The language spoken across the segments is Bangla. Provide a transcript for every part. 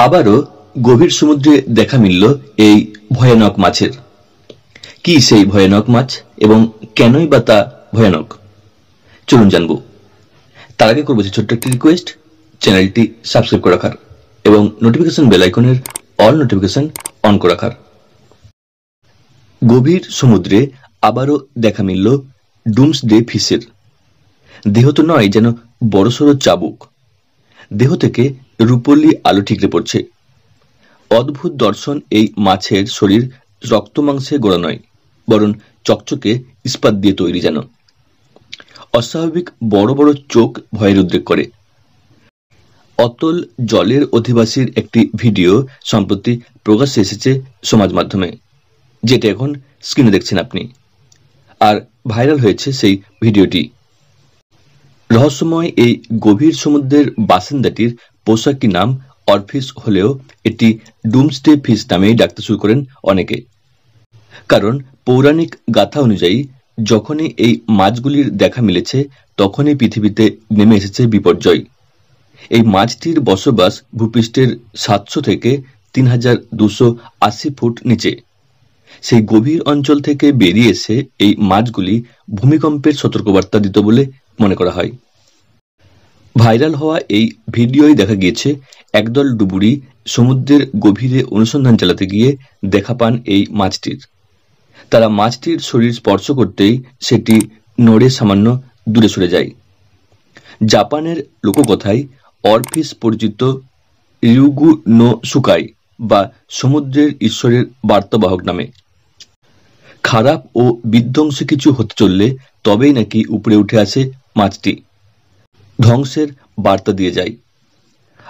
আবারও গভীর সমুদ্রে দেখা মিলল এই ভয়ানক মাছের। কি সেই ভয়ানক মাছ এবং কেনই বা তা ভয়ানক, চলুন জানবো। তার আগে করবো ছোট্ট একটি রিকোয়েস্ট, চ্যানেলটি সাবস্ক্রাইব করে রাখার এবং নোটিফিকেশন বেল আইকনের অল নোটিফিকেশন অন করে রাখার। গভীর সমুদ্রে আবারও দেখা মিলল ডুমসডে ফিশের। দেহ তো নয়, যেন বড়সড় চাবুক। দেহ থেকে রূপলি আলো ঠিকরে পড়ছে। অদ্ভুত দর্শন এই মাছের শরীর রক্ত মাংসে গোড়া নয়, বরং চকচকে ইস্পাত দিয়ে তৈরি যেন। অস্বাভাবিক বড় বড় চোখ ভয়ের উদ্রেক করে। অতল জলের অধিবাসীর একটি ভিডিও সম্প্রতি প্রকাশ্যে এসেছে সমাজ মাধ্যমে, যেটা এখন স্ক্রিনে দেখছেন আপনি, আর ভাইরাল হয়েছে সেই ভিডিওটি। রহস্যময় এই গভীর সমুদ্রের বাসিন্দাটির পোশাকি নাম অরফিস হলেও এটি ডুমসডে ফিশ নামেই ডাকতে শুরু করেন অনেকে। কারণ পৌরাণিক গাথা অনুযায়ী যখনই এই মাছগুলির দেখা মিলেছে তখনই পৃথিবীতে নেমে এসেছে বিপর্যয়। এই মাছটির বসবাস ভূপৃষ্ঠের 700 থেকে 3280 ফুট নিচে। সেই গভীর অঞ্চল থেকে বেরিয়ে এসে এই মাছগুলি ভূমিকম্পের সতর্কবার্তা দিত বলে মনে করা হয়। ভাইরাল হওয়া এই ভিডিওয় দেখা গিয়েছে একদল ডুবুরি সমুদ্রের গভীরে অনুসন্ধান চালাতে গিয়ে দেখা পান এই মাছটির। তারা মাছটির শরীর স্পর্শ করতেই সেটি নড়ে সামান্য দূরে সরে যায়। জাপানের লোককথায় অরফিস পরিচিত রিউগু নো সুকাই বা সমুদ্রের ঈশ্বরের বার্তাবাহক নামে। খারাপ ও বিধ্বংসী কিছু হতে চললে তবেই নাকি উপরে উঠে আসে মাছটি, ধ্বংসের বার্তা দিয়ে যায়।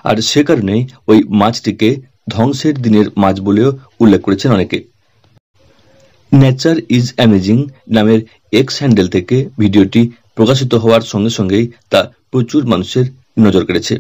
আর সে কারণেই ওই মাছটিকে ধ্বংসের দিনের মাছ বলেও উল্লেখ করেছেন অনেকে। নেচার ইজ অ্যামেজিং নামের এক্স হ্যান্ডেল থেকে ভিডিওটি প্রকাশিত হওয়ার সঙ্গে সঙ্গেই তা প্রচুর মানুষের নজর কেড়েছে।